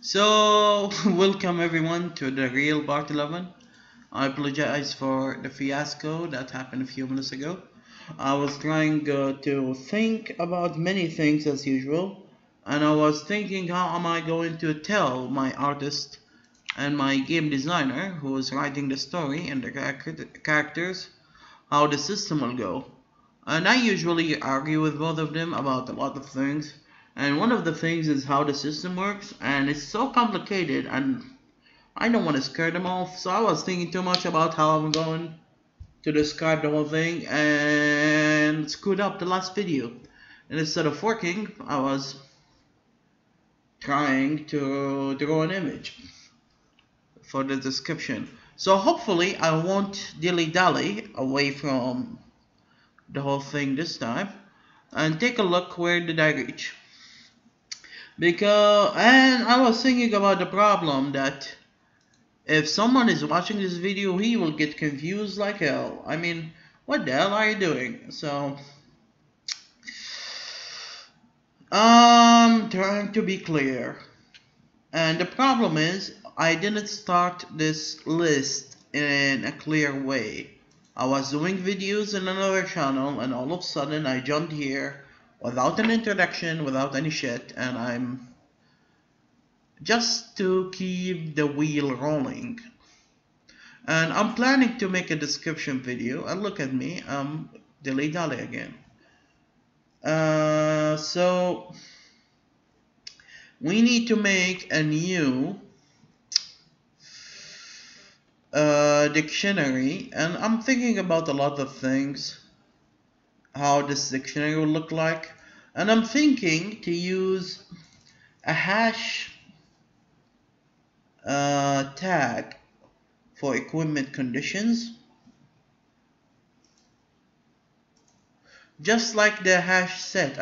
So, welcome everyone to the real part 11. I apologize for the fiasco that happened a few minutes ago. I was trying to think about many things as usual, and I was thinking, how am I going to tell my artist and my game designer who is writing the story and the characters how the system will go. And I usually argue with both of them about a lot of things. And one of the things is how the system works, and it's so complicated, and I don't want to scare them off. So I was thinking too much about how I'm going to describe the whole thing and screwed up the last video. And instead of working, I was trying to draw an image for the description. So hopefully I won't dilly-dally away from the whole thing this time, and take a look, where did I reach? And I was thinking about the problem that if someone is watching this video, he will get confused like hell. I mean, what the hell are you doing? So I'm trying to be clear, and the problem is I didn't start this list in a clear way. I was doing videos in another channel, and all of a sudden I jumped here without an introduction, without any shit, and I'm just to keep the wheel rolling. And I'm planning to make a description video, and look at me, I'm dilly-dally again. So we need to make a new dictionary, and I'm thinking about a lot of things, how this dictionary will look like, and I'm thinking to use a hash tag for equipment conditions, just like the hash set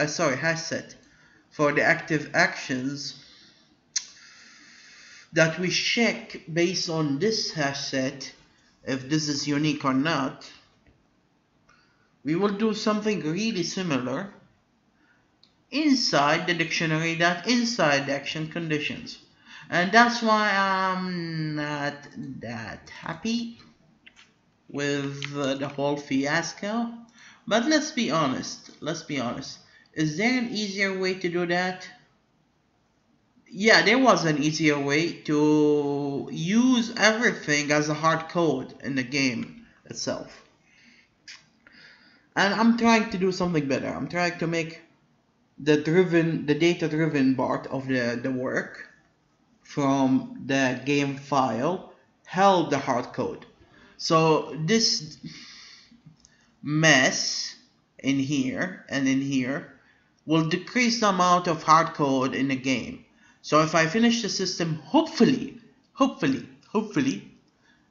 for the active actions that we check based on this hash set if this is unique or not. We will do something really similar inside the dictionary, that inside the action conditions. And that's why I'm not that happy with the whole fiasco. But let's be honest, is there an easier way to do that? Yeah, there was an easier way to use everything as a hard code in the game itself. And I'm trying to do something better. I'm trying to make the data-driven part of the work from the game file held the hard code. So this mess in here and in here will decrease the amount of hard code in the game. So if I finish the system, hopefully,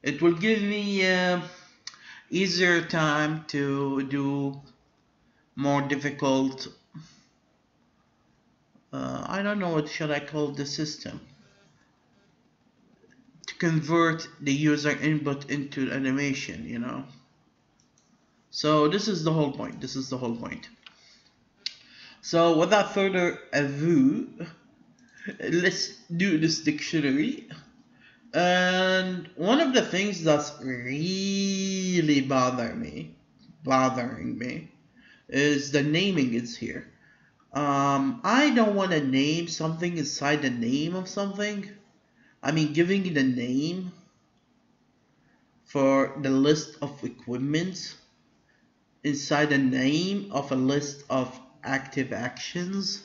it will give me easier time to do more difficult, I don't know what should I call the system, to convert the user input into animation, you know. So this is the whole point. So without further ado, let's do this dictionary. And one of the things that's really bothering me is the naming is here. I don't want to name something inside the name of something. I mean, giving it a name for the list of equipments inside the name of a list of active actions.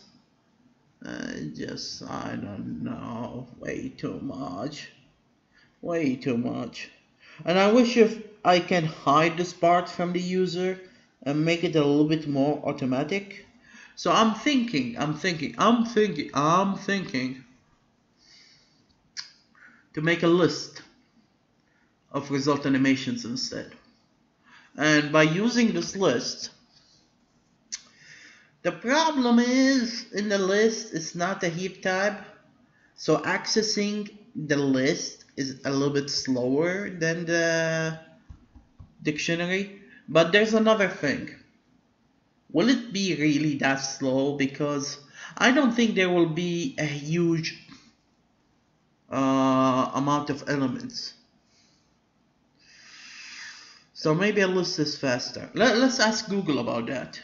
I don't know, way too much. And I wish if I can hide this part from the user and make it a little bit more automatic. So I'm thinking to make a list of result animations instead. And by using this list, the problem is in the list it's not a heap tab, so accessing the list is a little bit slower than the dictionary. But there's another thing. Will it be really that slow? Because I don't think there will be a huge amount of elements. So maybe a list is faster. Let's ask Google about that.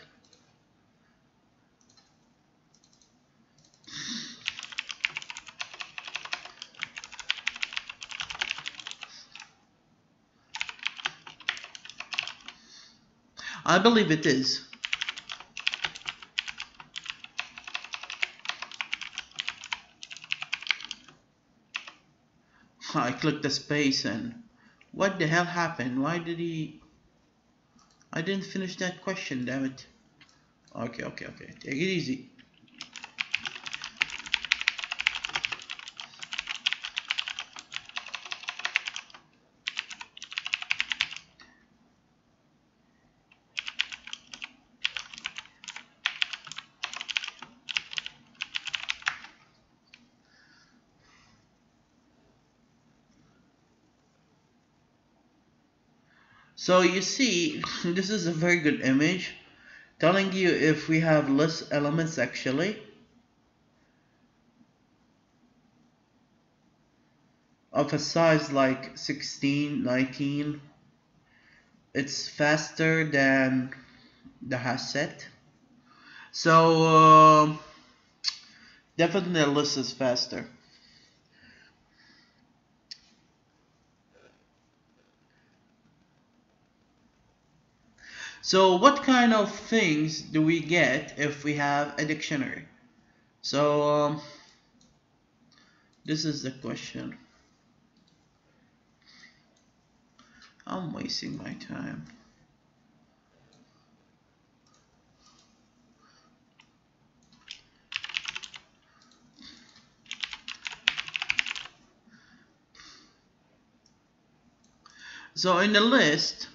I believe it is. I clicked the space and what the hell happened? Why did he... I didn't finish that question, damn it. Okay. Take it easy. So you see, this is a very good image telling you if we have less elements actually of a size like 16, 19, it's faster than the hash set. So definitely a list is faster. So what kind of things do we get if we have a dictionary? So this is the question. I'm wasting my time. So in the list,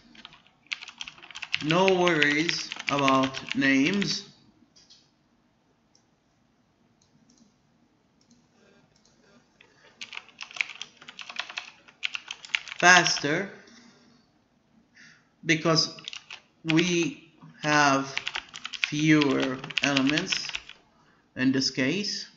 no worries about names. Faster because we have fewer elements in this case.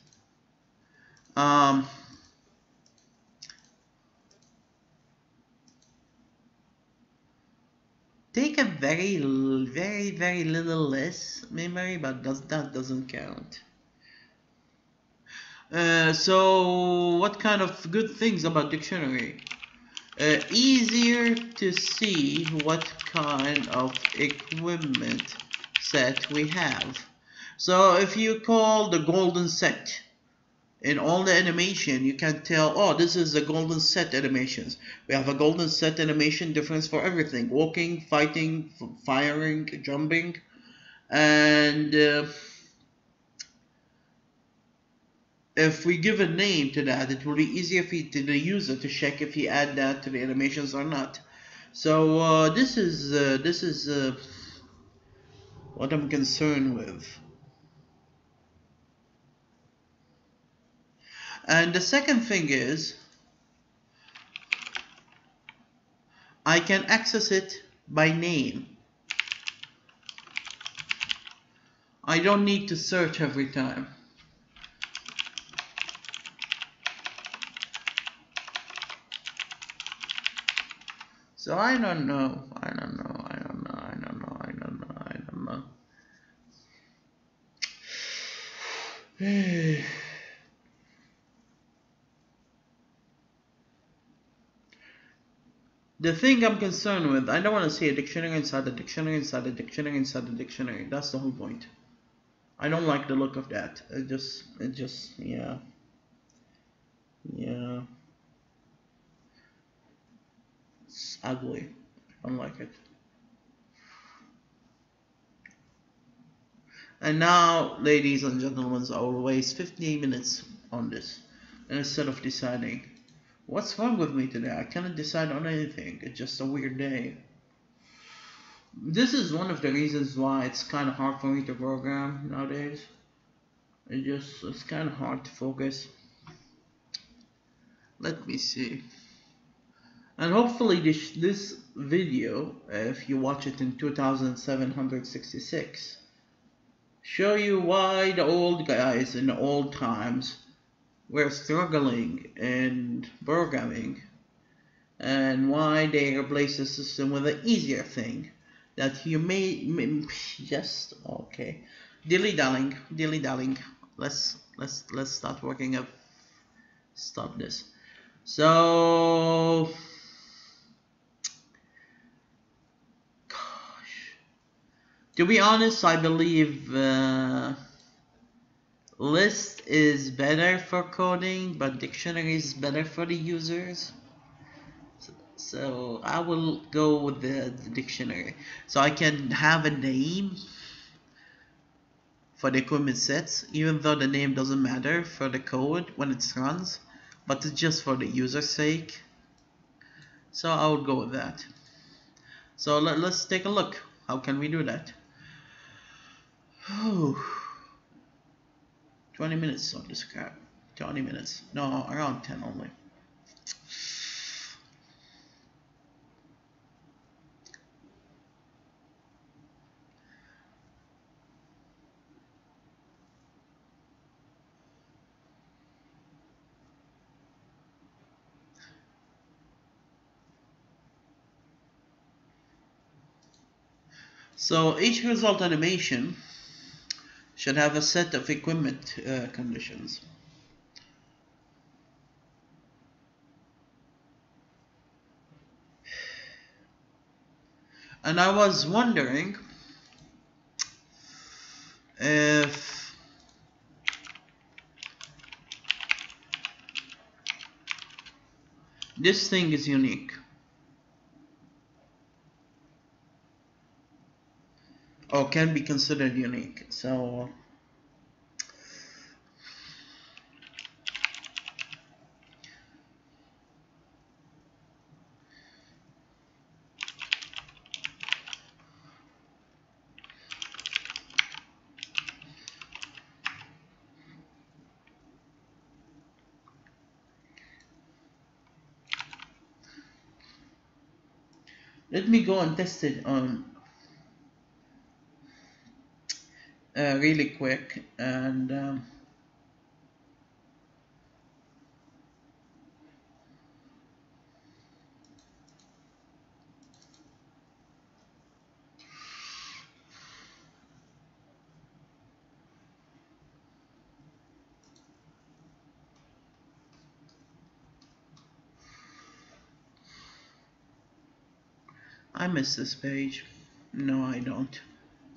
Take a very little less memory, but that doesn't count. So what kind of good things about dictionary? Easier to see what kind of equipment set we have. So if you call the golden set in all the animation, you can tell, oh, this is a golden set animations. We have a golden set animation difference for everything: walking, fighting, firing, jumping. And if we give a name to that, it will be easier for the user to check if he add that to the animations or not. So this is what I'm concerned with. And the second thing is I can access it by name. I don't need to search every time. So I don't know. The thing I'm concerned with, I don't want to see a dictionary inside the dictionary inside the dictionary inside the dictionary. That's the whole point. I don't like the look of that. It just, yeah. It's ugly. I don't like it. And now, ladies and gentlemen, I will waste 15 minutes on this instead of deciding. What's wrong with me today? I cannot decide on anything. It's just a weird day. This is one of the reasons why it's kind of hard for me to program nowadays. It's kind of hard to focus. Let me see. And hopefully this video, if you watch it in 2766, show you why the old guys in the old times we're struggling in programming, and why they replace the system with an easier thing that you may just okay. Dilly dallying. Let's start working up. Stop this. So, gosh, to be honest, I believe list is better for coding, but dictionary is better for the users. So I will go with the dictionary. So I can have a name for the equipment sets, even though the name doesn't matter for the code when it runs, but it's just for the user's sake. So I would go with that. So let's take a look. How can we do that? Oh, 20 minutes on this crap. 20 minutes. No, around 10 only. So each result animation should have a set of equipment conditions. And I was wondering if this thing is unique. Or can be considered unique. So let me go and test it on really quick, and I miss this page. No, I don't.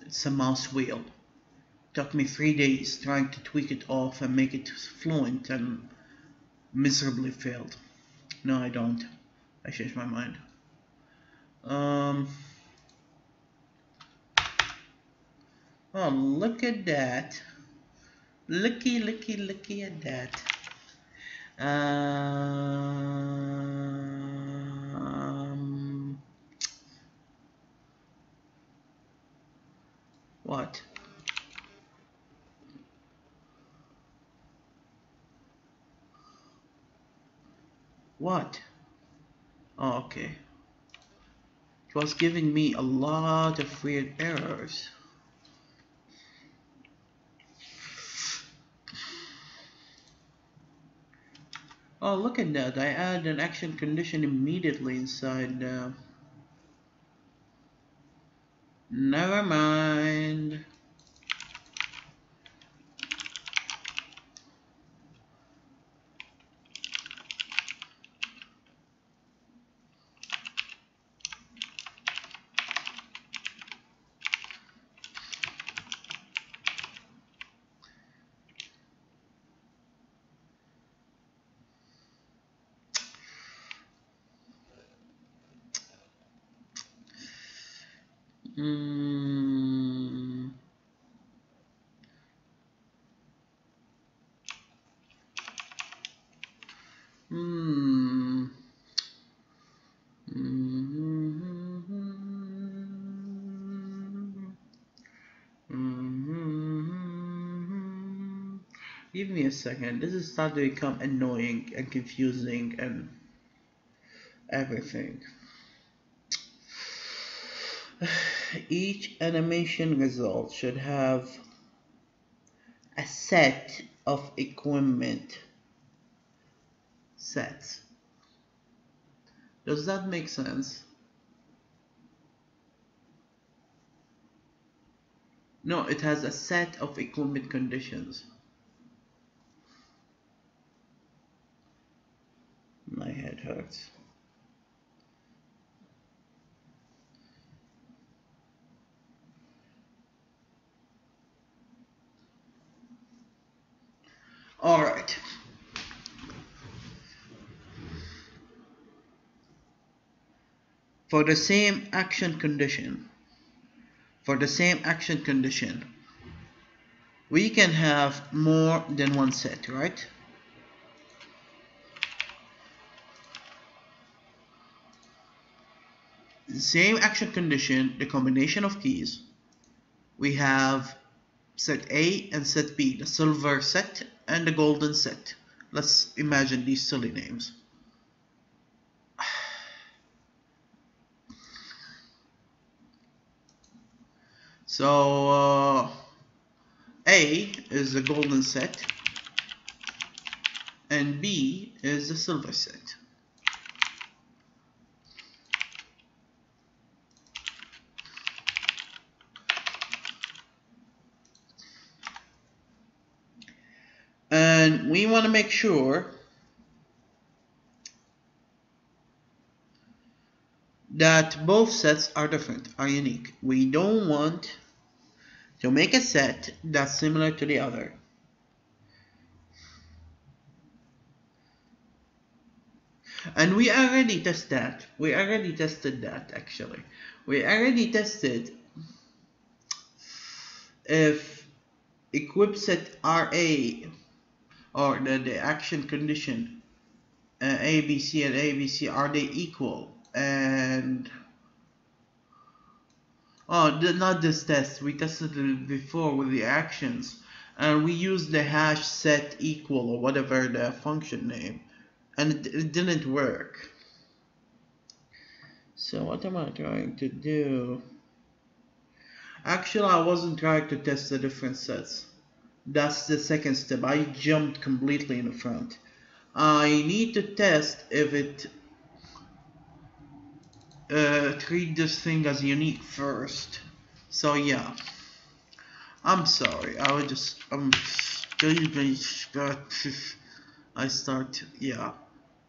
It's a mouse wheel. Took me 3 days trying to tweak it off and make it fluent, and miserably failed. No, I don't. I changed my mind. Oh, look at that. Looky at that. What? What? Oh, okay. It was giving me a lot of weird errors. Oh, look at that. I add an action condition immediately inside. Never mind. Mm. Hmm. Give me a second. This is starting to become annoying and confusing and everything. Each animation result should have a set of equipment sets. Does that make sense? No, it has a set of equivalent conditions. My head hurts. Alright. For the same action condition, we can have more than one set, right? The same action condition, the combination of keys, we have set A and set B, the silver set and the golden set. Let's imagine these silly names. So A is the golden set and B is the silver set. And we want to make sure that both sets are different, are unique. We don't want to make a set that's similar to the other. And we already tested that. Actually. We already tested if equip set RA, or the action condition ABC and ABC, are they equal? And not this test, we tested it before with the actions, and we used the hash set equal or whatever the function name, and it didn't work. So what am I trying to do? Actually, I wasn't trying to test the different sets. That's the second step. I jumped completely in the front. I need to test if it treat this thing as unique first. So yeah, I'm sorry. I start. Yeah,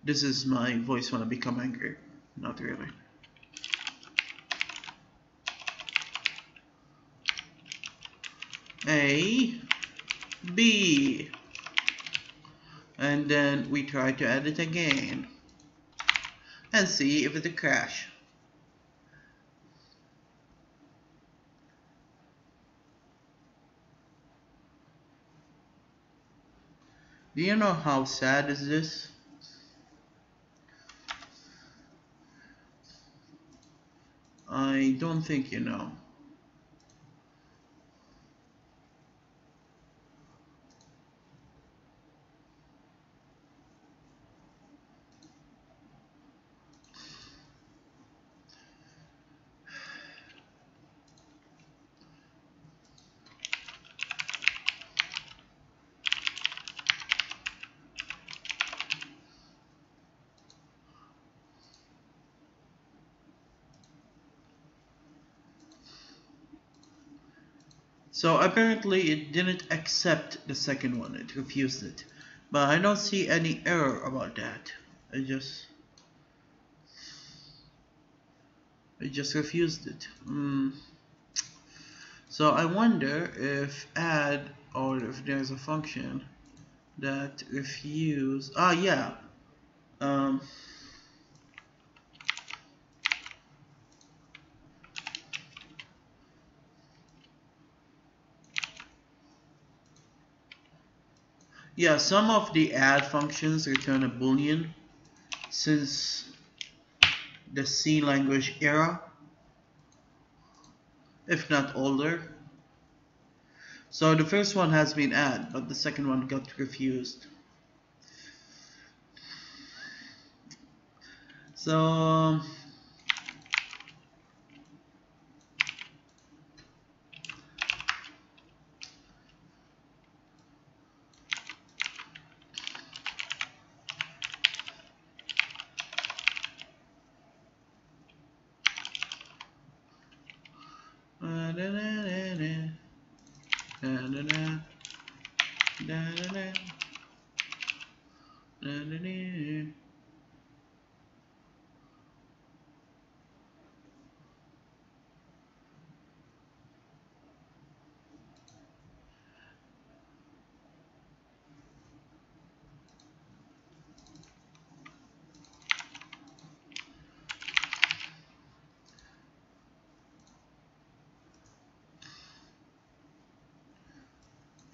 this is my voice when I become angry. Not really. A, B, and then we try to add it again and see if it crash. Do you know how sad is this? I don't think you know. So apparently it didn't accept the second one, it refused it. But I don't see any error about that. It just refused it. So I wonder if add, or if there's a function that refuse. Yeah. Yeah, some of the add functions return a boolean since the C language era, if not older. So the first one has been add, but the second one got refused. So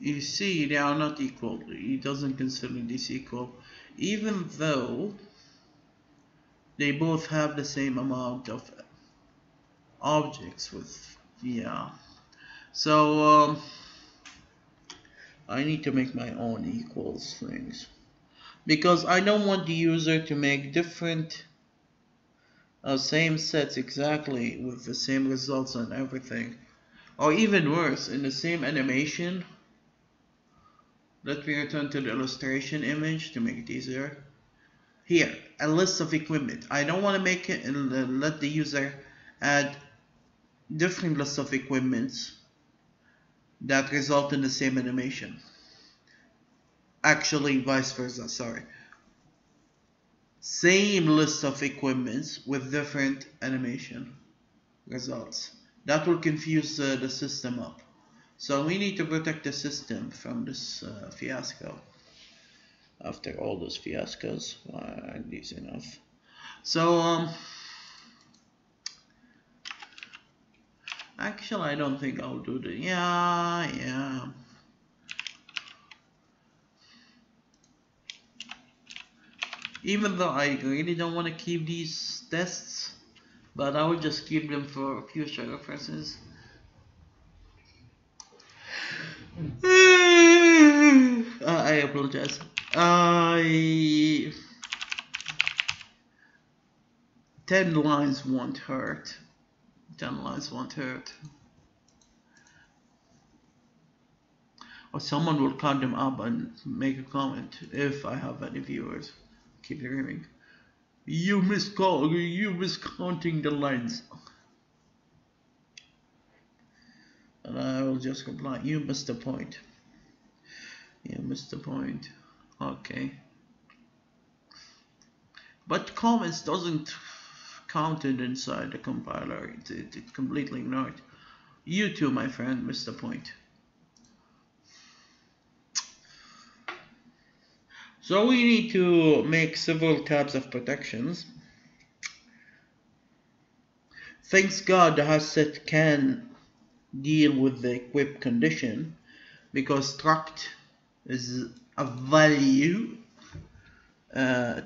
You see, they are not equal. He doesn't consider this equal, even though they both have the same amount of objects with, yeah. So, I need to make my own equals things. Because I don't want the user to make different same sets exactly with the same results and everything. Or even worse, in the same animation. Let me return to the illustration image to make it easier. Here, a list of equipment. I don't want to make it let the user add different lists of equipments that result in the same animation. Actually, vice versa, sorry. Same list of equipments with different animation results. That will confuse the system up. So we need to protect the system from this fiasco. After all those fiascos, aren't these enough? So, actually, I don't think I'll do the, yeah. Even though I really don't want to keep these tests, but I will just keep them for future references. I apologize. 10 lines won't hurt. 10 lines won't hurt. Or someone will count them up and make a comment if I have any viewers. Keep dreaming. You miscounting the lines. And I will just reply, you missed the point. You missed the point. Okay. But comments doesn't count it inside the compiler. It completely ignored. You too, my friend, missed the point. So we need to make several types of protections. Thanks God the hasset can deal with the equip condition, because struct is a value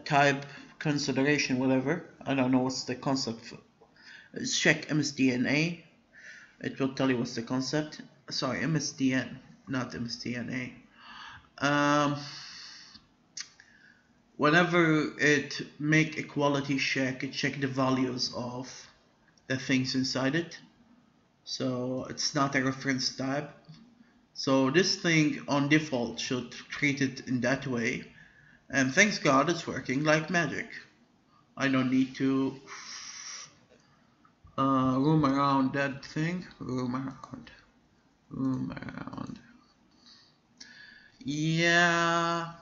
type consideration, whatever. I don't know what's the concept for. Check MSDNA. It will tell you what's the concept. Sorry, MSDN, not MSDNA. Whenever it make equality check, it check the values of the things inside it. So it's not a reference type. So this thing on default should treat it in that way. And thanks God it's working like magic. I don't need to roam around that thing. Roam around. Yeah.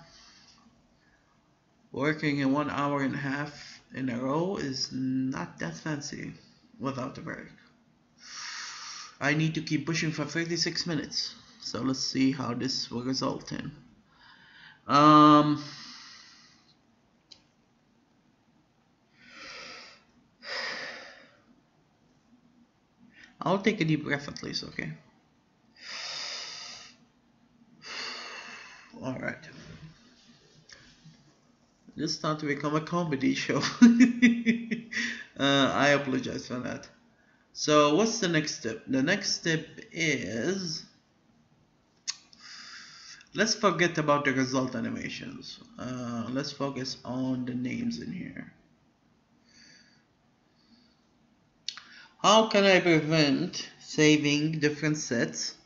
Working in 1 hour and a half in a row is not that fancy without a break. I need to keep pushing for 36 minutes. So let's see how this will result in. I'll take a deep breath at least, okay? Alright. This started to become a comedy show. I apologize for that. So what's the next step? The next step is, let's forget about the result animations. Let's focus on the names in here. How can I prevent saving different sets?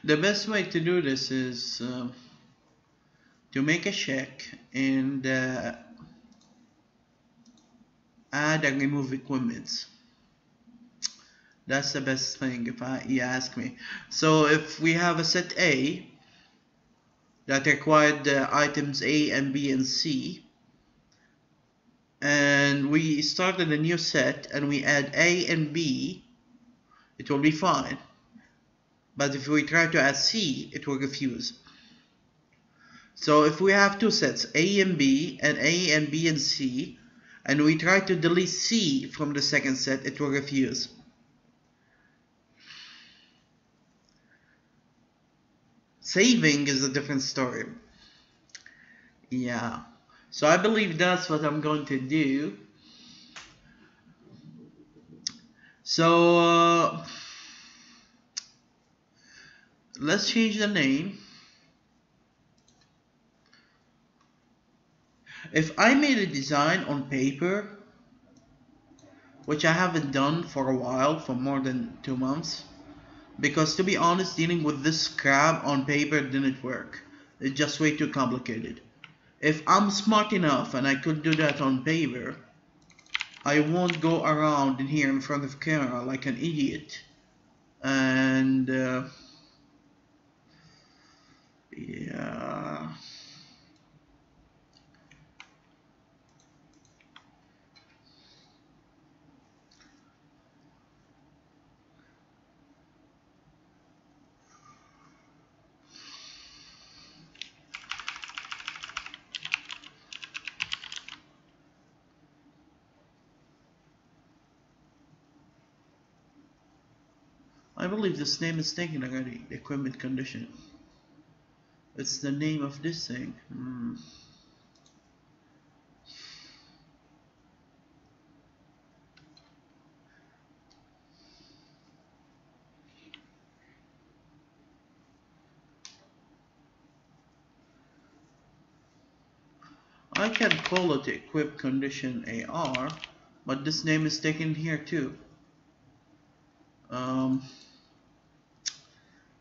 The best way to do this is to make a check and add and remove equipments. That's the best thing if you ask me. So if we have a set A that required items A and B and C, and we started a new set and we add A and B, it will be fine. But if we try to add C, it will refuse. So if we have two sets, A and B and B and C, and we try to delete C from the second set, it will refuse. Saving is a different story. Yeah. So I believe that's what I'm going to do. So let's change the name. If I made a design on paper, which I haven't done for a while, for more than 2 months, because to be honest, dealing with this crap on paper didn't work. It's just way too complicated. If I'm smart enough and I could do that on paper, I won't go around in here in front of camera like an idiot. And yeah. I believe this name is taken already, the equipment condition. It's the name of this thing. I can call it equip condition AR, but this name is taken here too.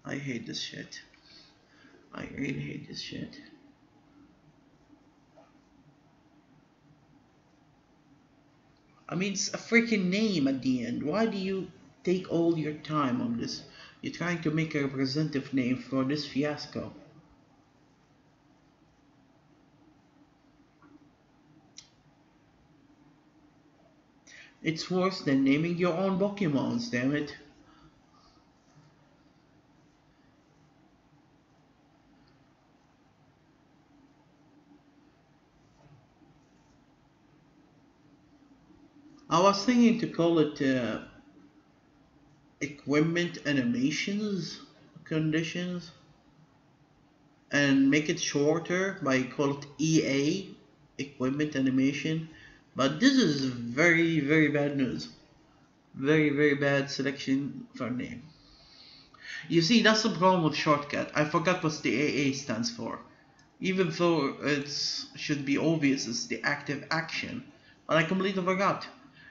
I hate this shit. I really hate this shit. I mean, it's a freaking name at the end. Why do you take all your time on this? You're trying to make a representative name for this fiasco. It's worse than naming your own Pokemons, damn it. I was thinking to call it equipment animations conditions and make it shorter by call it EA, equipment animation, but this is very, very bad news. Very, very bad selection for name. You see, that's the problem with shortcut. I forgot what the AA stands for. Even though it should be obvious it's the active action, but I completely forgot.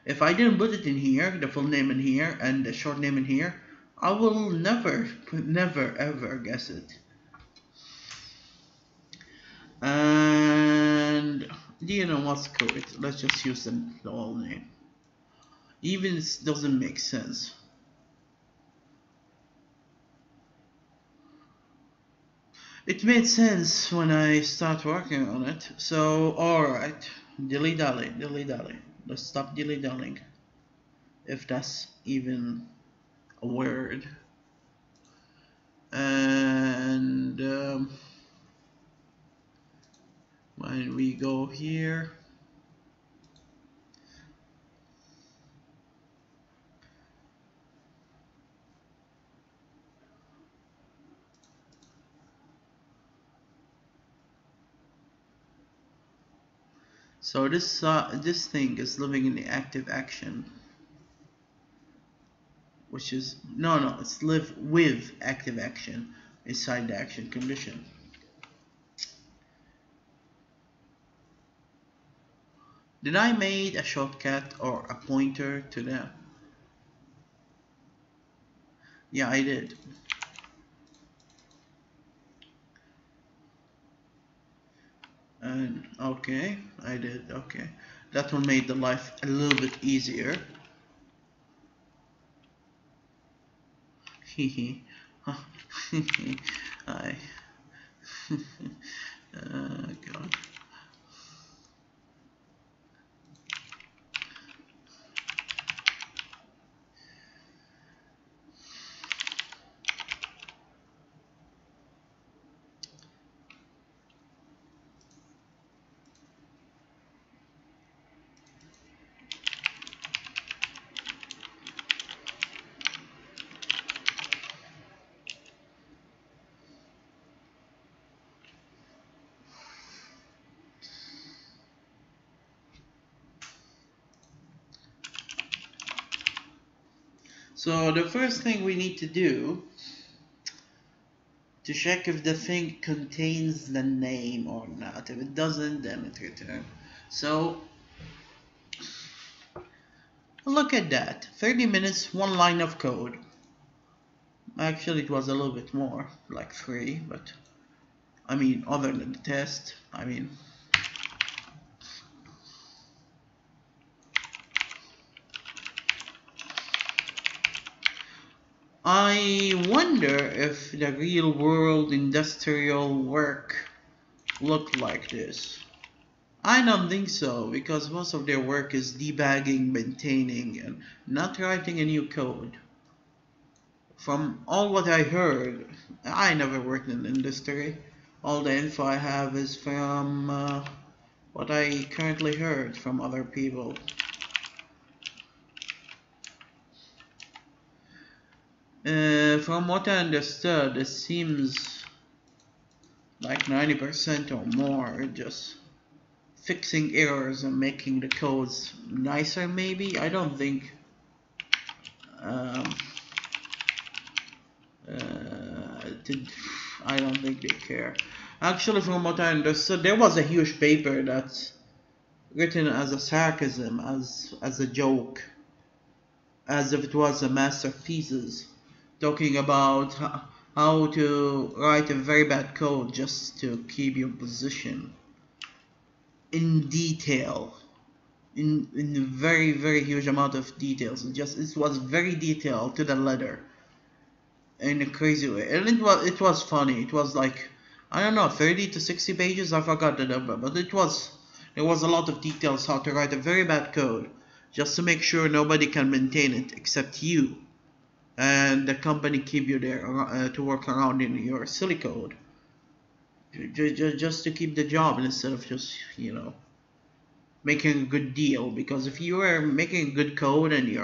If I didn't put it in here, the full name in here and the short name in here, I will never ever guess it. And do you know what's correct? Let's just use the whole name. Even it doesn't make sense. It made sense when I start working on it. So alright, dilly dally. Let's stop dilly dallying, if that's even a word. And when we go here, so this thing is living in the active action, which is no, it's live with active action inside the action condition. Did I made a shortcut or a pointer to them? Yeah, I did. And okay, I did. Okay, that will make the life a little bit easier. Hehe. I. God. So the first thing we need to do to check if the thing contains the name or not. If it doesn't, then it returns. So look at that. 30 minutes, one line of code. Actually, it was a little bit more, like 3, but I mean, other than the test, I mean. I wonder if the real world industrial work looked like this. I don't think so, because most of their work is debugging, maintaining, and not writing a new code. From all what I heard, I never worked in the industry. All the info I have is from what I currently heard from other people. From what I understood, it seems like 90% or more are just fixing errors and making the codes nicer, maybe. I don't think um, I don't think they care. Actually, from what I understood, there was a huge paper that's written as a sarcasm, as a joke, as if it was a masterpieces, talking about how to write a very bad code just to keep your position in detail, in a very huge amount of details. It was very detailed to the letter, in a crazy way, and it was funny. It was like, I don't know, 30 to 60 pages. I forgot the number, but there was a lot of details how to write a very bad code just to make sure nobody can maintain it except you, and the company keep you there to work around in your silly code, just to keep the job instead of just making a good deal. Because if you are making a good code and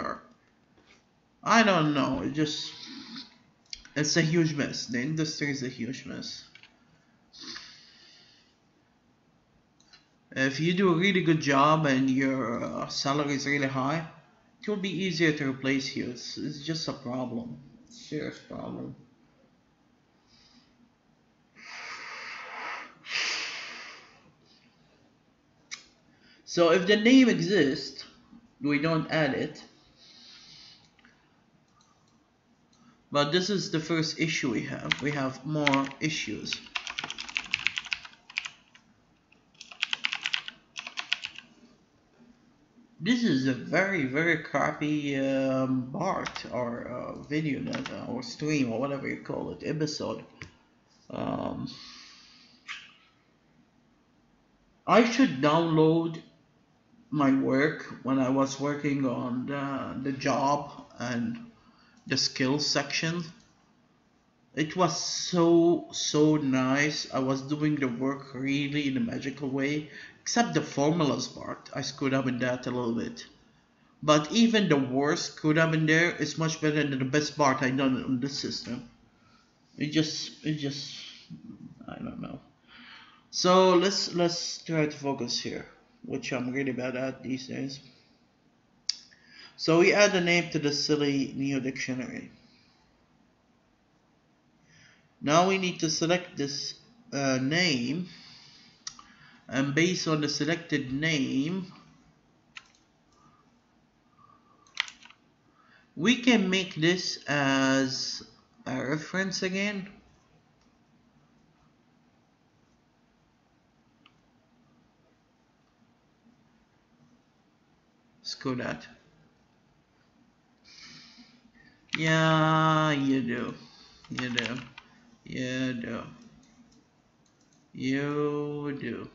I don't know, it's a huge mess. The industry is a huge mess. If you do a really good job and your salary is really high, it will be easier to replace you. It's just a problem. It's a serious problem. So if the name exists, we don't add it. But this is the first issue we have. We have more issues. This is a very crappy BART or video or stream or whatever you call it, episode. I should download my work when I was working on the job and the skills section. It was so nice. I was doing the work really in a magical way, except the formulas part. I screwed up in that a little bit. But even the worst screwed up in there is much better than the best part I done on this system. It just I don't know. So let's try to focus here, which I'm really bad at these days. So we add a name to the silly new dictionary. Now we need to select this name, and based on the selected name, we can make this as a reference again. Screw that. Yeah, you do. You do. You do. You do.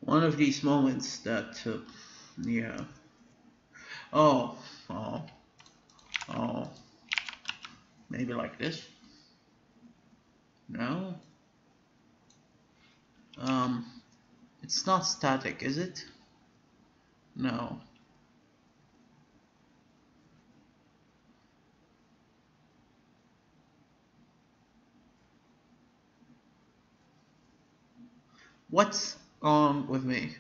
One of these moments that, yeah. Oh, oh, oh. Maybe like this. No. Um, it's not static, is it? No. What's wrong with me?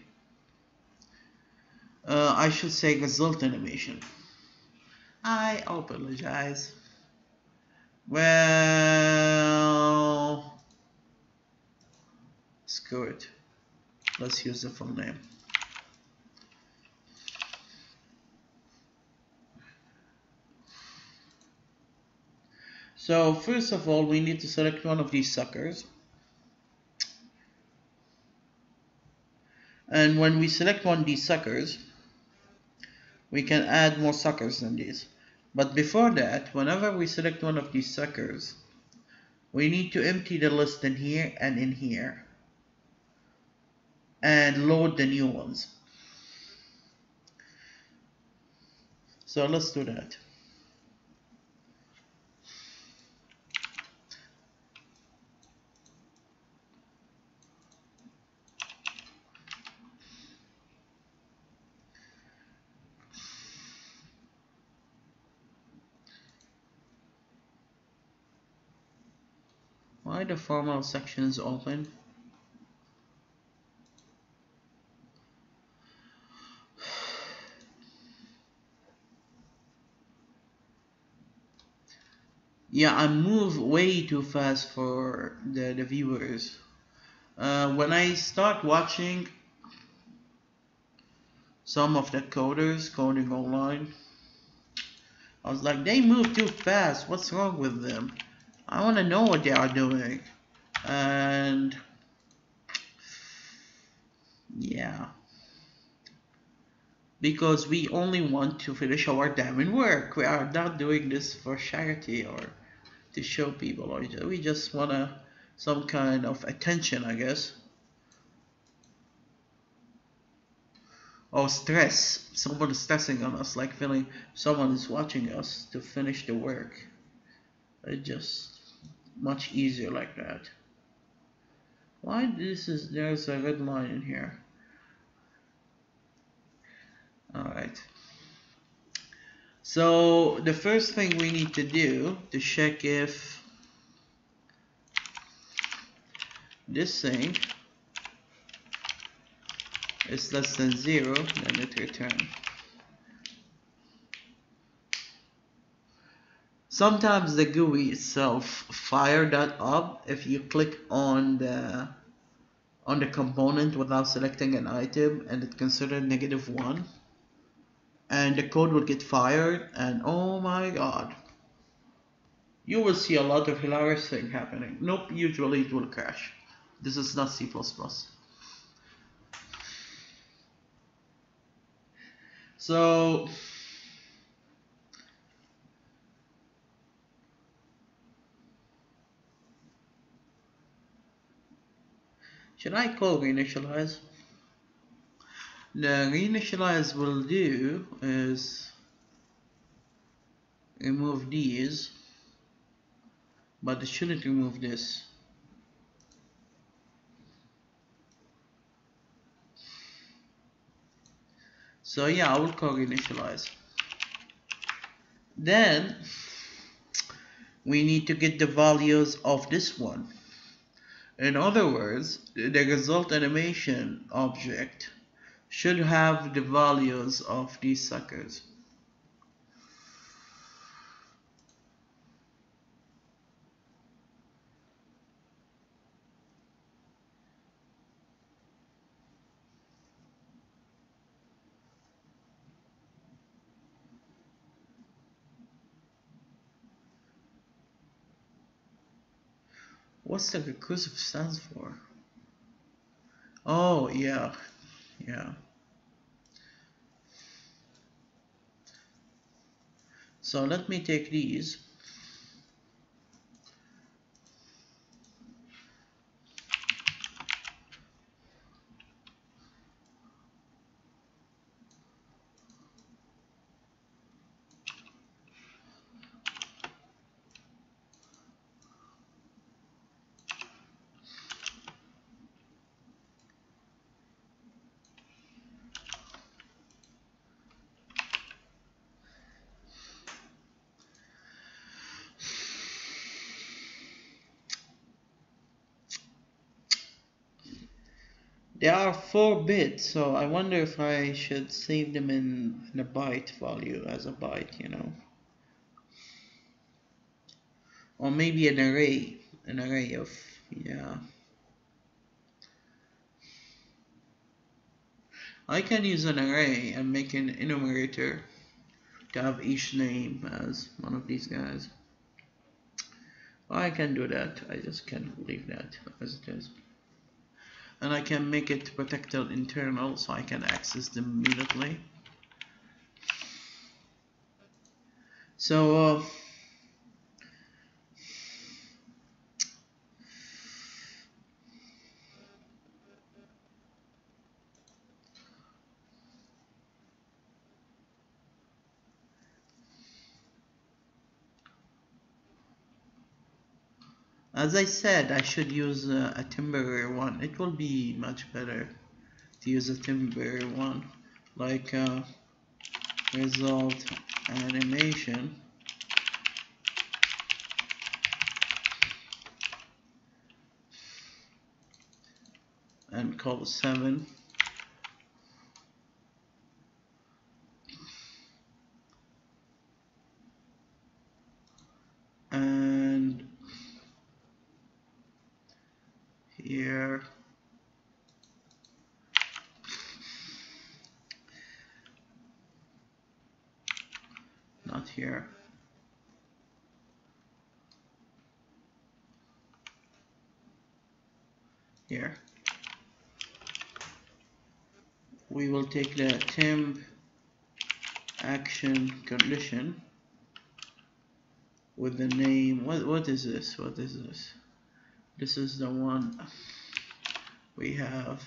I should say result animation. I apologize. Well, screw it. Let's use the full name. So first of all, we need to select one of these suckers. And when we select one of these suckers, we can add more suckers than these. But before that, whenever we select one of these suckers, we need to empty the list in here and in here and load the new ones. So let's do that. Why the formal section is open? Yeah, I move way too fast for the viewers. When I start watching some of the coders coding online, I was like, they move too fast. What's wrong with them? I want to know what they are doing. And yeah, because we only want to finish our diamond work. We are not doing this for charity or to show people, or we just want some kind of attention, I guess. Or stress. Someone is stressing on us, like feeling someone is watching us to finish the work. It's just much easier like that. Why there's a red line in here? Alright. So the first thing we need to do to check if this thing is less than 0, then it return. Sometimes the GUI itself fire that up if you click on the component without selecting an item and it's considered -1, and the code will get fired, and oh my god, you will see a lot of hilarious things happening. Nope, usually it will crash. This is not C++. So should I call reinitialize? The reinitialize will do is remove these, but it shouldn't remove this. So yeah, I will call reinitialize. Then we need to get the values of this one. In other words, the result animation object should have the values of these suckers. What's the recursive stands for? Oh, yeah, yeah. So let me take these. They are 4 bits, so I wonder if I should save them in a byte value as a byte, you know. Or maybe an array of, yeah. I can use an array and make an enumerator to have each name as one of these guys. I can do that, I just can leave that as it is. And I can make it protected internal so I can access them immediately. So as I said, I should use a temporary one. It will be much better to use a temporary one, like result animation, and call 7. And here, not here. Here. We will take the temp action condition with the name. What is this? What is this? This is the one we have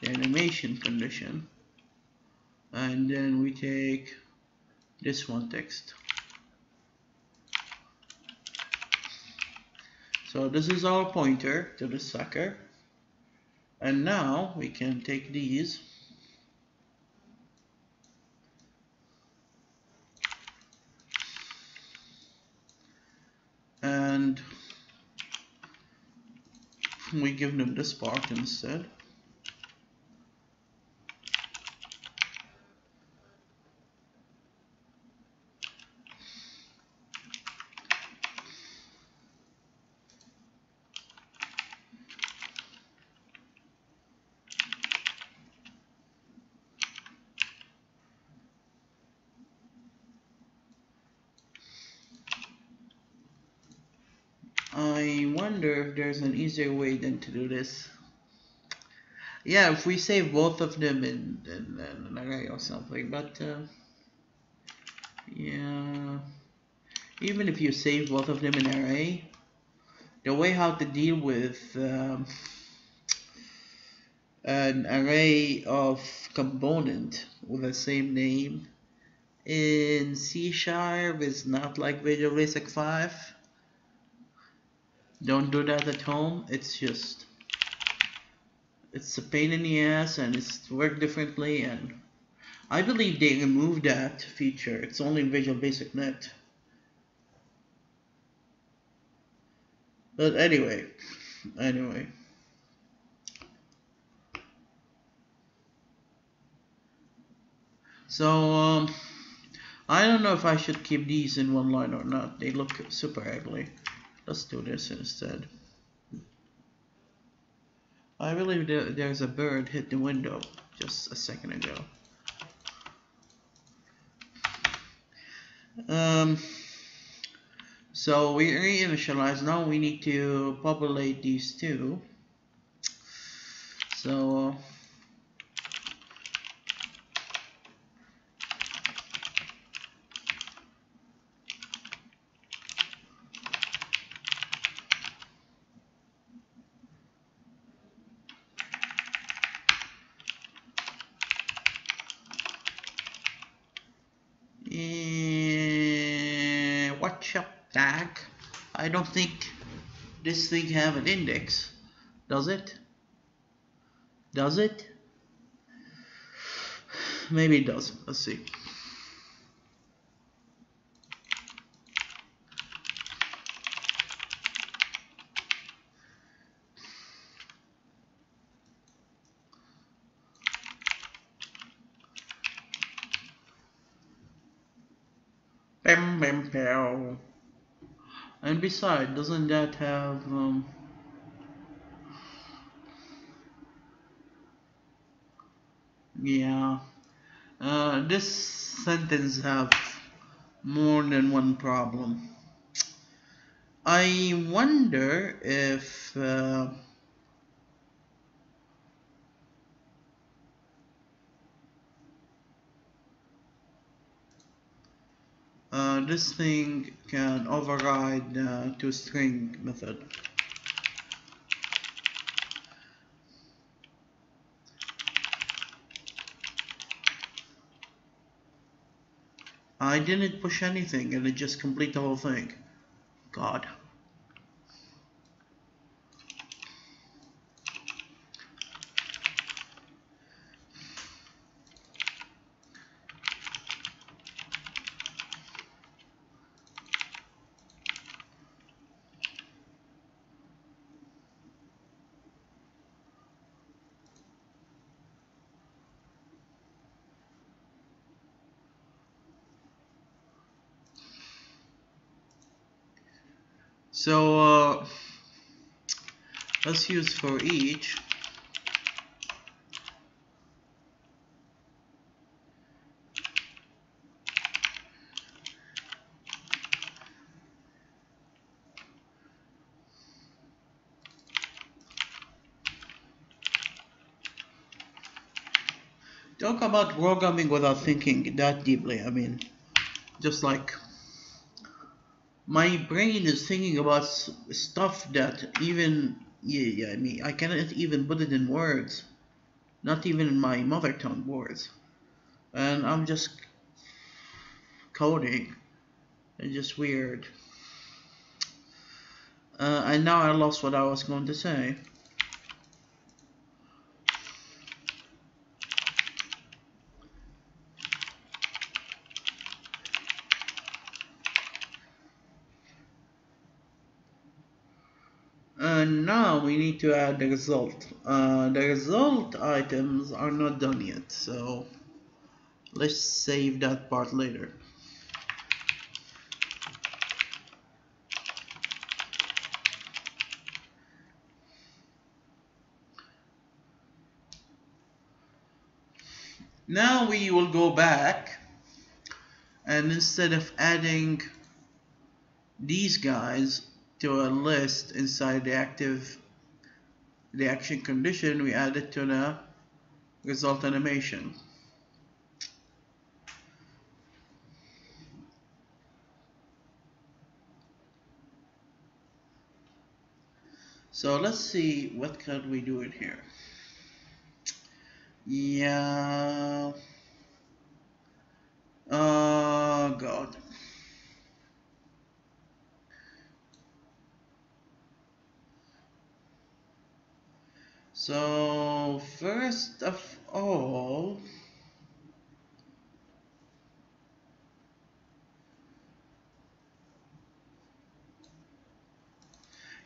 the animation condition, and then we take this one text. So this is our pointer to the sucker, and now we can take these and we give them this part instead. I wonder if there's an easier way than to do this. Yeah, if we save both of them in an array or something, but yeah, even if you save both of them in an array, the way how to deal with an array of component with the same name in C# is not like Visual Basic 5. Don't do that at home. It's a pain in the ass, and it's worked differently, and I believe they removed that feature. It's only in Visual Basic Net. But anyway. So I don't know if I should keep these in one line or not. They look super ugly. Let's do this instead. I believe there's a bird hit the window just a second ago. So we reinitialize. Now we need to populate these two. So watch up tag. I don't think this thing have an index. Does it? Does it? Maybe it does. Let's see. Bam, bam, pow. And besides, doesn't that have yeah. This sentence have more than one problem. I wonder if this thing can override toString method. I didn't push anything and it just complete the whole thing. God. So let's use for each. Talk about programming without thinking that deeply. I mean, just like my brain is thinking about stuff that even I mean I cannot even put it in words, not even in my mother tongue words, and I'm just coding. It's just weird. And now I lost what I was going to say. And now we need to add the result. The result items are not done yet, so let's save that part later. Now we will go back, and instead of adding these guys to a list inside the action condition, we add it to the result animation. So let's see what could we do in here. Yeah. Oh God. So first of all,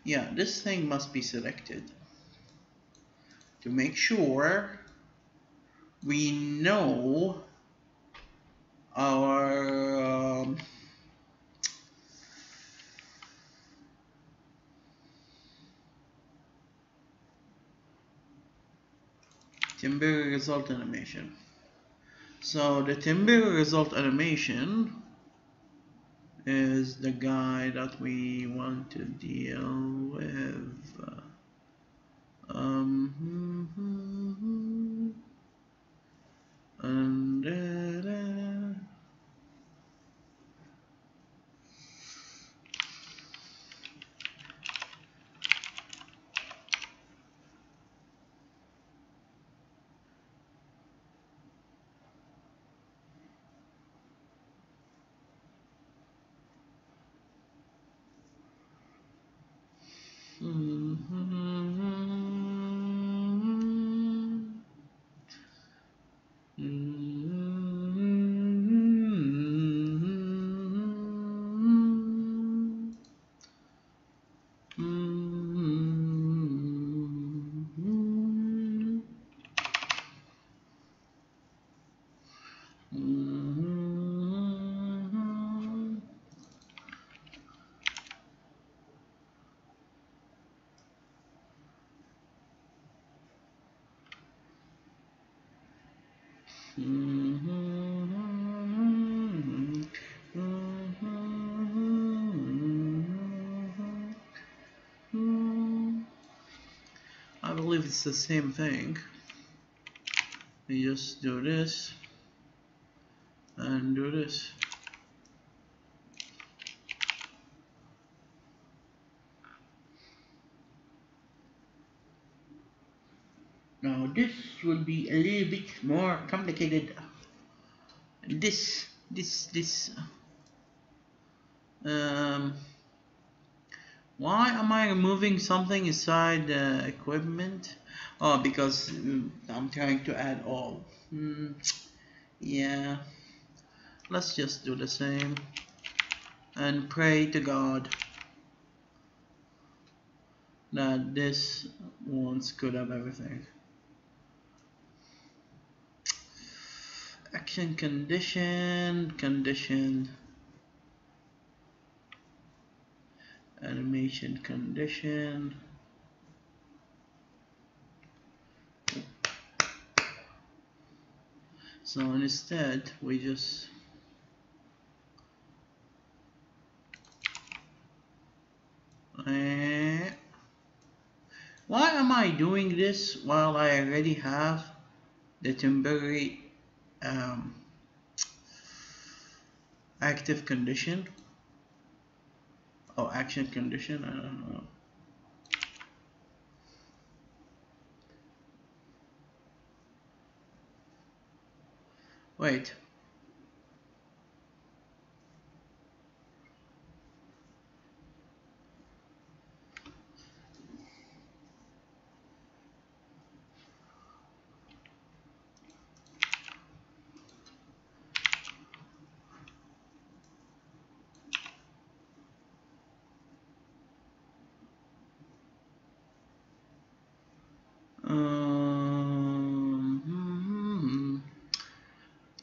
Yeah, this thing must be selected to make sure we know our temporary result animation. So the temporary result animation is the guy that we want to deal with. And I believe it's the same thing. We just do this and do this. Now this will be a little bit more complicated. This. Why am I removing something inside the equipment? Oh, because I'm trying to add all. Yeah, let's just do the same and pray to God that this won't screw up everything. Action condition, animation condition. So instead we just why am I doing this while I already have the temporary active condition? Oh, action condition, I don't know. Wait.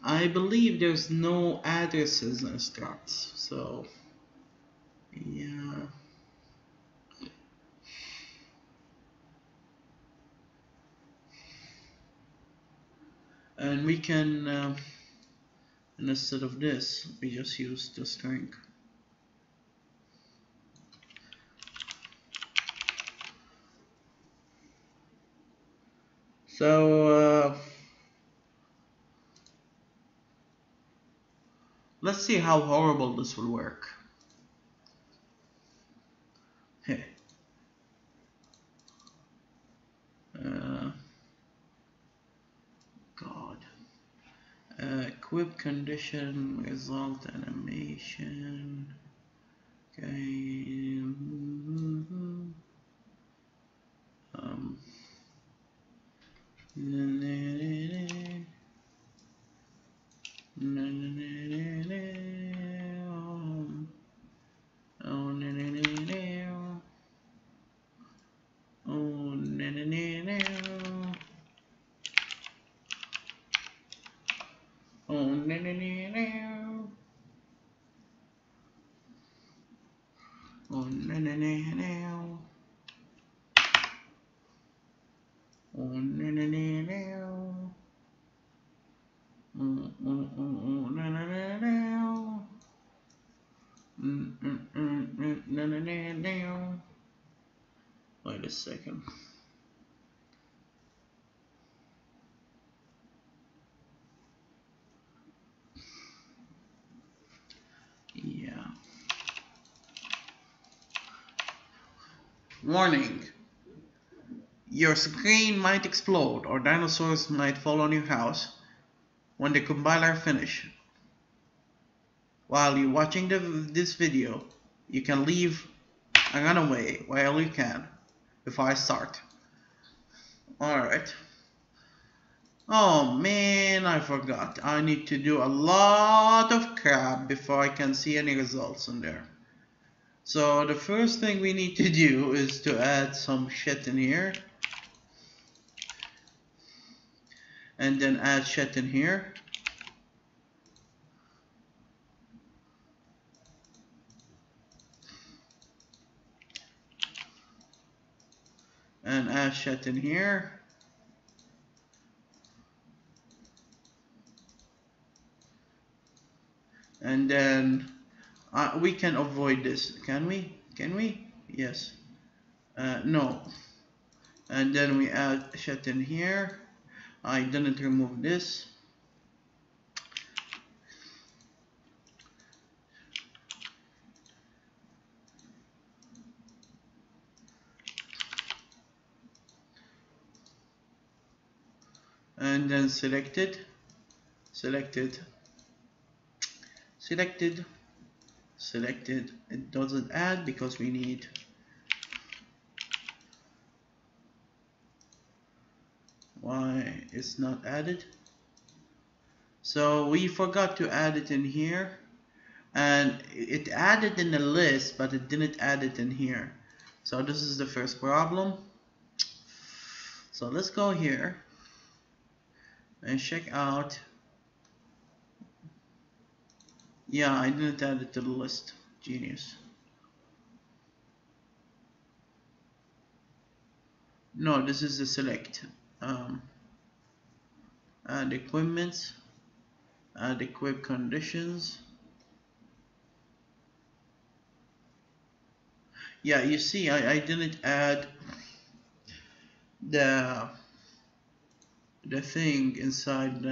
I believe there's no addresses in structs, so yeah. And we can, instead of this, we just use the string. So let's see how horrible this will work. Hey. God. Equip condition, result animation. Okay. Oh, na na na na. Oh, na na na na. Na na na na. Na na na na. Wait a second. Yeah. Warning. Your screen might explode or dinosaurs might fall on your house when the compiler finishes. While you're watching this video, you can leave and run away while you can before I start. Alright. Oh man, I forgot. I need to do a lot of crap before I can see any results in there. So the first thing we need to do is to add some shit in here. And then add shit in here. And add shit in here. And then we can avoid this, can we? Can we? Yes. No. And then we add shit in here. I didn't remove this. And then selected, selected, selected, selected. It doesn't add because we need why it's not added. So we forgot to add it in here, and it added in the list but it didn't add it in here. So this is the first problem. So let's go here and check out. Yeah, I didn't add it to the list. Genius. No, this is the select. Add equipment, add equip conditions. Yeah, you see, I didn't add the thing inside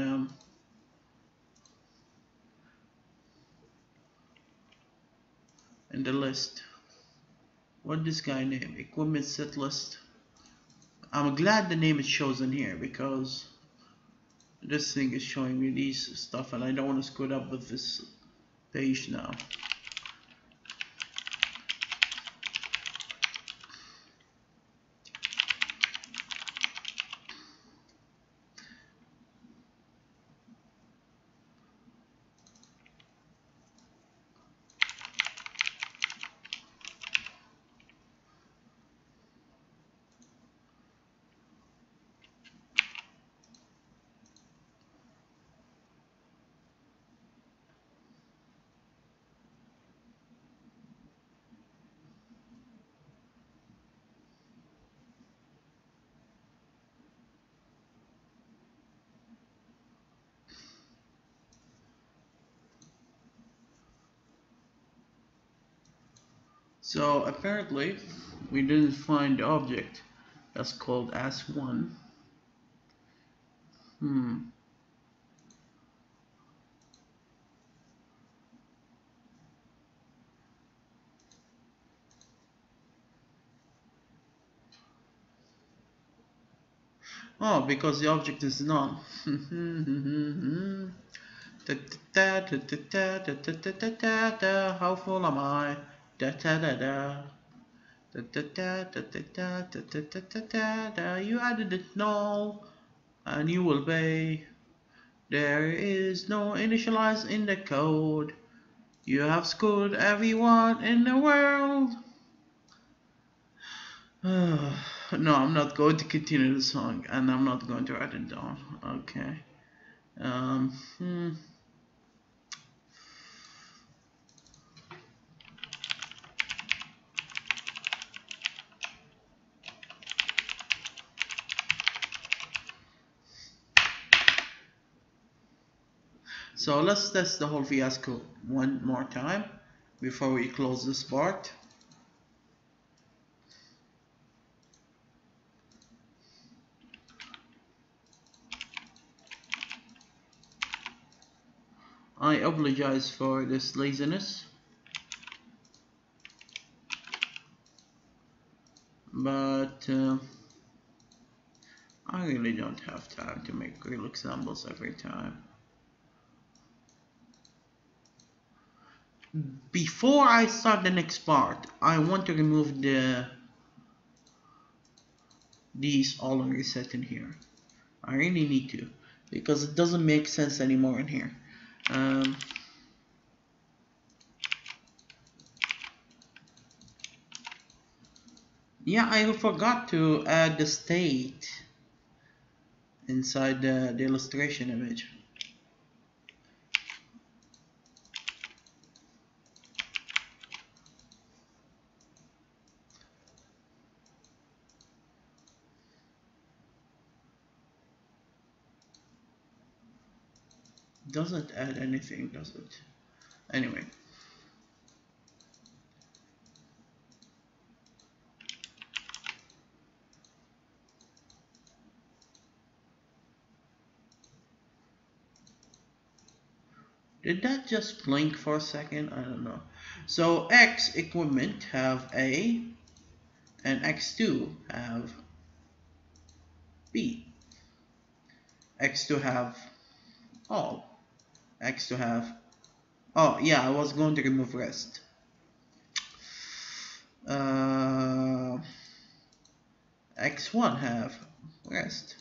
in the list. What this guy name? Equipment set list. I'm glad the name is chosen here because this thing is showing me these stuff and I don't want to screw it up with this page now. So apparently we didn't find the object that's called as1. Oh, because the object is none. How full am I? Da da da da. Da da da da da da da da da da da. You added it null, and you will pay. There is no initialize in the code. You have screwed everyone in the world. No, I'm not going to continue the song, and I'm not going to write it down. Okay. So let's test the whole fiasco one more time before we close this part. I apologize for this laziness, but I really don't have time to make real examples every time. Before I start the next part, I want to remove these all and reset in here. I really need to, because it doesn't make sense anymore in here. Yeah, I forgot to add the state inside the illustration image. Doesn't add anything, does it? Anyway. Did that just blink for a second? I don't know. So X equipment have A and X2 have B. X2 have all. X2 have... Oh, yeah, I was going to remove rest. X1 have rest.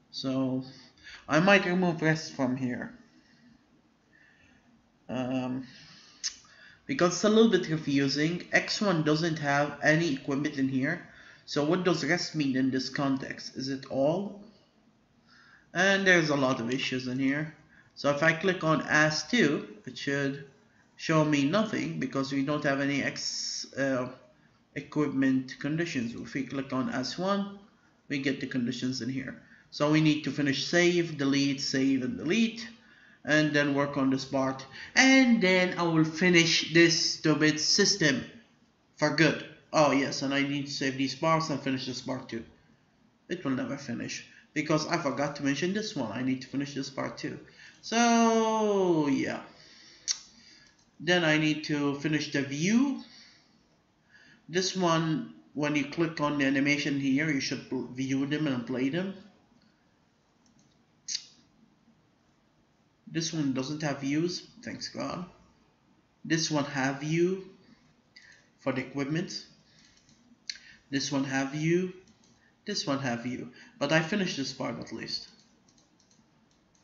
So I might remove rest from here. Because it's a little bit confusing. X1 doesn't have any equipment in here. So what does rest mean in this context? Is it all? And there's a lot of issues in here. So if I click on AS2, it should show me nothing because we don't have any equipment conditions. If we click on AS1, we get the conditions in here. So we need to finish save, and delete, and then work on this part. And then I will finish this stupid system for good. Oh yes, and I need to save these parts and finish this part too. It will never finish because I forgot to mention this one. I need to finish this part too. So yeah. Then I need to finish the view. This one, when you click on the animation here, you should view them and play them. This one doesn't have views, thanks God. This one have view for the equipment. This one have view. This one have view. But I finished this part at least.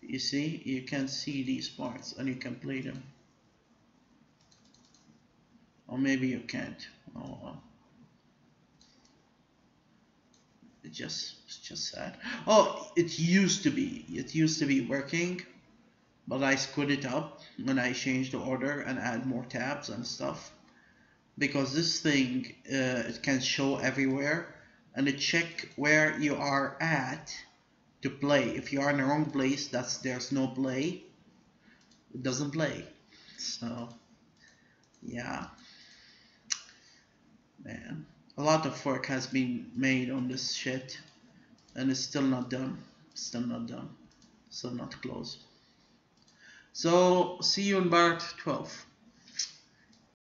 You see, you can see these parts and you can play them. Or maybe you can't. Oh well. It's just sad. Oh, it used to be working, but I screwed it up when I changed the order and add more tabs and stuff. Because this thing, it can show everywhere, and it check where you are at to play. If you are in the wrong place, there's no play. It doesn't play. So yeah, man, a lot of work has been made on this shit, and it's still not done. Still not done. Still not close. So see you in part 12.